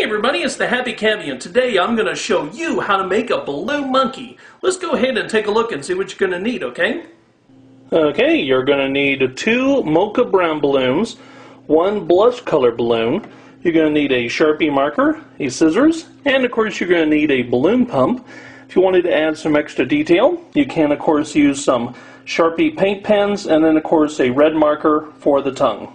everybody, it's the Happy Cabbie, and today I'm going to show you how to make a balloon monkey. Let's go ahead and take a look and see what you're going to need, okay? Okay, you're going to need 2 mocha brown balloons, 1 blush color balloon, you're going to need a Sharpie marker, a scissors, and of course you're going to need a balloon pump. If you wanted to add some extra detail, you can of course use some Sharpie paint pens, and then of course a red marker for the tongue.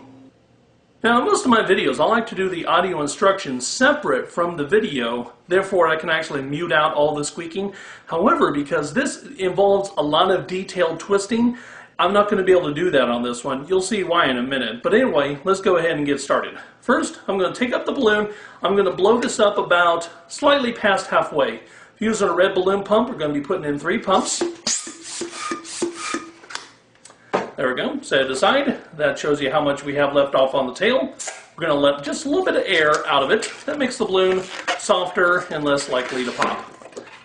Now, in most of my videos, I like to do the audio instructions separate from the video, therefore I can actually mute out all the squeaking. However, because this involves a lot of detailed twisting, I'm not going to be able to do that on this one. You'll see why in a minute. But anyway, let's go ahead and get started. First, I'm going to take up the balloon. I'm going to blow this up about slightly past halfway. If you're using a red balloon pump, we're going to be putting in 3 pumps. There we go, set it aside. That shows you how much we have left off on the tail. We're going to let just a little bit of air out of it. That makes the balloon softer and less likely to pop.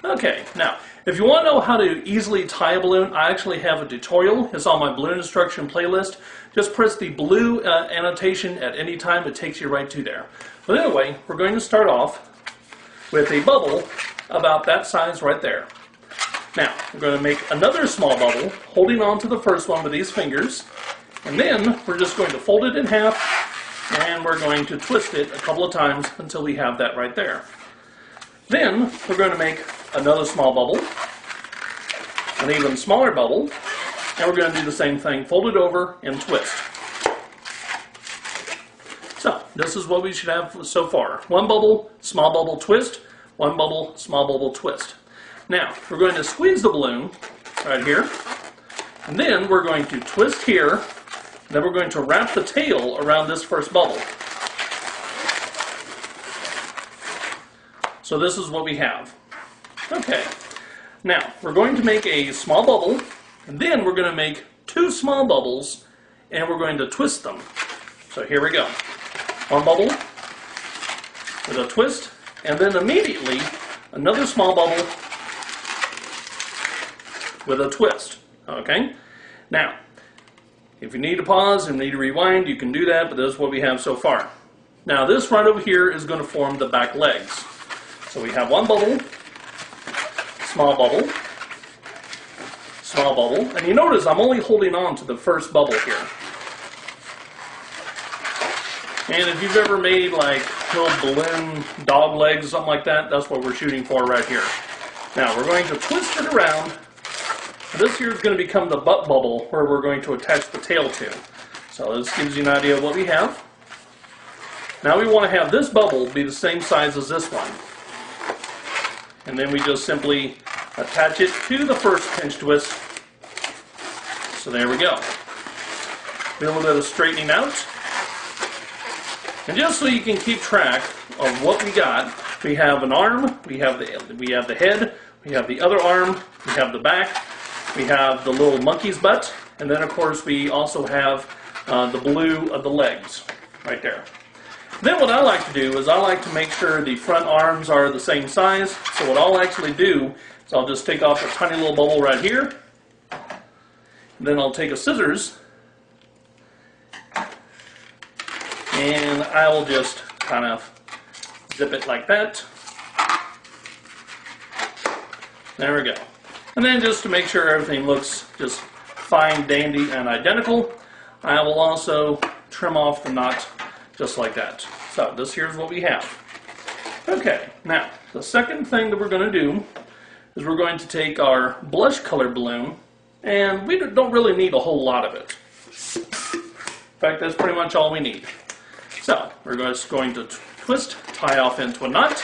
Okay, now, if you want to know how to easily tie a balloon, I actually have a tutorial. It's on my balloon instruction playlist. Just press the blue annotation at any time. It takes you right to there. But anyway, we're going to start off with a bubble about that size right there. Now, we're going to make another small bubble, holding on to the first one with these fingers, and then we're just going to fold it in half, and we're going to twist it a couple of times until we have that right there. Then, we're going to make another small bubble, an even smaller bubble, and we're going to do the same thing, fold it over and twist. So, this is what we should have so far. 1 bubble, small bubble, twist, 1 bubble, small bubble, twist. Now, we're going to squeeze the balloon right here, and then we're going to twist here, and then we're going to wrap the tail around this first bubble. So this is what we have. Okay, now we're going to make a small bubble, and then we're going to make 2 small bubbles, and we're going to twist them. So here we go. 1 bubble with a twist, and then immediately another small bubble with a twist. Okay? Now, if you need to pause and need to rewind, you can do that, but this is what we have so far. Now, this right over here is going to form the back legs. So we have 1 bubble, small bubble, small bubble, and you notice I'm only holding on to the first bubble here. And if you've ever made like little balloon dog legs or something like that, that's what we're shooting for right here. Now, we're going to twist it around. This here is going to become the butt bubble where we're going to attach the tail to. So this gives you an idea of what we have. Now we want to have this bubble be the same size as this one. And then we just simply attach it to the first pinch twist. So there we go. A little bit of straightening out. And just so you can keep track of what we got, we have an arm, we have the head, we have the other arm, we have the back, we have the little monkey's butt, and then of course we also have the blue of the legs right there. Then what I like to do is I like to make sure the front arms are the same size. So what I'll actually do is I'll just take off a tiny little bubble right here. Then I'll take a scissors and I will just kind of zip it like that. There we go. And then just to make sure everything looks just fine, dandy, and identical, I will also trim off the knot just like that. So this here's what we have. Okay, now the second thing that we're going to do is we're going to take our blush color balloon, and we don't really need a whole lot of it. In fact, that's pretty much all we need. So we're just going to twist, tie off into a knot,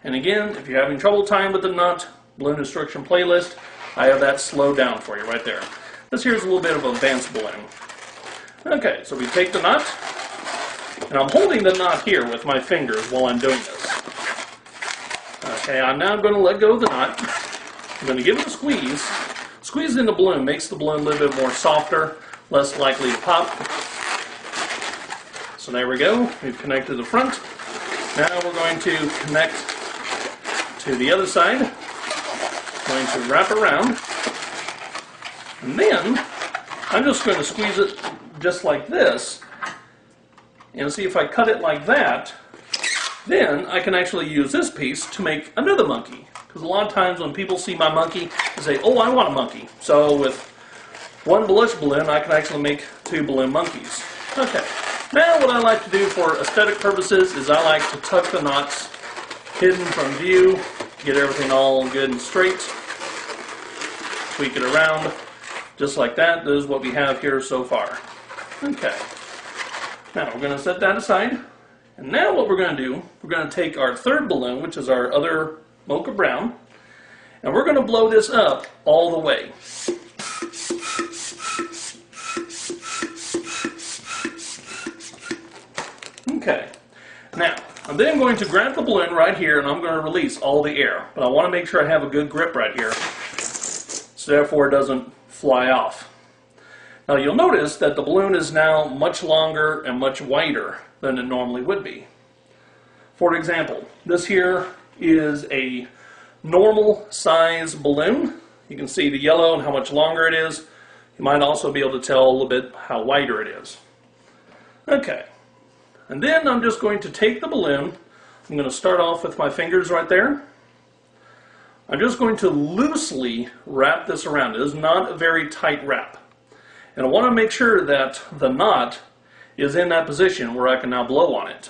and again, if you're having trouble tying with the knot, balloon instruction playlist, I have that slowed down for you right there. This here's a little bit of advanced balloon. Okay, so we take the knot, and I'm holding the knot here with my fingers while I'm doing this. Okay, I'm now going to let go of the knot. I'm going to give it a squeeze. Squeezing the balloon makes the balloon a little bit more softer, less likely to pop. So there we go. We've connected the front. Now we're going to connect to the other side. Going to wrap around, and then I'm just going to squeeze it just like this, and see if I cut it like that, Then I can actually use this piece to make another monkey. Because a lot of times when people see my monkey, they say, oh, I want a monkey. So with one blush balloon, I can actually make 2 balloon monkeys. Okay, now what I like to do for aesthetic purposes is I like to tuck the knots hidden from view, get everything all good and straight, tweak it around, just like that. This is what we have here so far. Okay, now we're going to set that aside. And now what we're going to do, we're going to take our third balloon, which is our other mocha brown, and we're going to blow this up all the way. Okay, now I'm then going to grab the balloon right here and I'm going to release all the air. But I want to make sure I have a good grip right here, so therefore it doesn't fly off. Now you'll notice that the balloon is now much longer and much wider than it normally would be. For example, this here is a normal size balloon. You can see the yellow and how much longer it is. You might also be able to tell a little bit how wider it is. Okay, and then I'm just going to take the balloon. I'm going to start off with my fingers right there. I'm just going to loosely wrap this around. It is not a very tight wrap. And I want to make sure that the knot is in that position where I can now blow on it.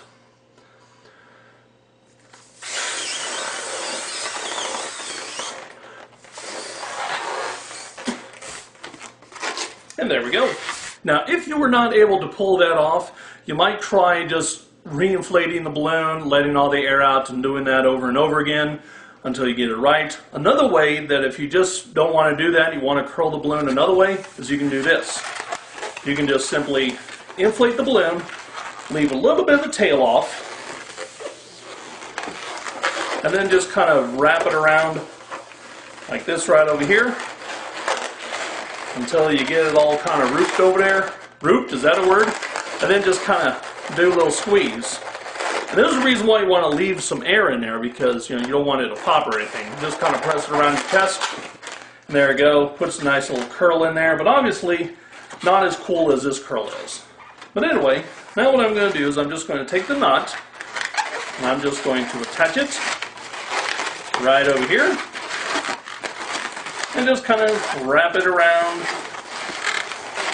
And there we go. Now, if you were not able to pull that off, you might try just reinflating the balloon, letting all the air out, and doing that over and over again until you get it right. Another way that if you just don't want to do that, you want to curl the balloon another way, is you can do this. You can just simply inflate the balloon, leave a little bit of the tail off, and then just kind of wrap it around like this right over here until you get it all kind of rooped over there. Rooped, is that a word? And then just kind of do a little squeeze. And there's a reason why you want to leave some air in there, because you don't want it to pop or anything. Just kind of press it around your chest. And there you go. Puts a nice little curl in there, but obviously not as cool as this curl is. But anyway, now what I'm going to do is I'm just going to take the knot and I'm just going to attach it right over here and just kind of wrap it around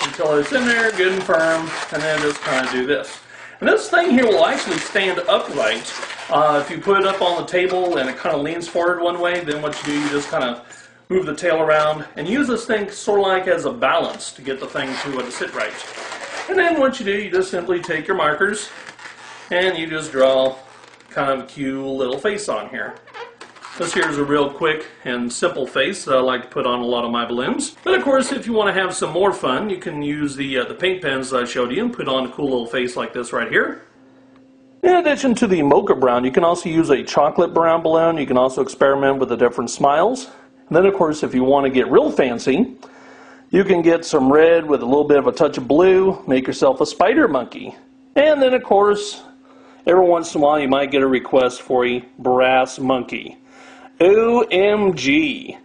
until it's in there good and firm, and then just kind of do this. And this thing here will actually stand upright. If you put it up on the table and it kind of leans forward one way, then what you do, you just kind of move the tail around and use this thing sort of like as a balance to get the thing to sit right. And then what you do, you just simply take your markers and you just draw kind of a cute little face on here. This here is a real quick and simple face that I like to put on a lot of my balloons. But of course, if you want to have some more fun, you can use the paint pens that I showed you and put on a cool little face like this right here. In addition to the mocha brown, you can also use a chocolate brown balloon. You can also experiment with the different smiles. And then of course, if you want to get real fancy, you can get some red with a little bit of a touch of blue, make yourself a spider monkey. And then of course, every once in a while you might get a request for a brass monkey. OMG.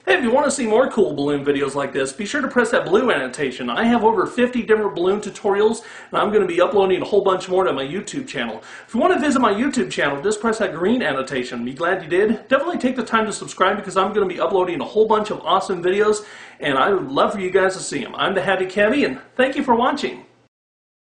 Hey, if you want to see more cool balloon videos like this, be sure to press that blue annotation. I have over 50 different balloon tutorials, and I'm going to be uploading a whole bunch more to my YouTube channel. If you want to visit my YouTube channel, just press that green annotation. Be glad you did. Definitely take the time to subscribe, because I'm going to be uploading a whole bunch of awesome videos, and I would love for you guys to see them. I'm the Happy Kevy, and thank you for watching.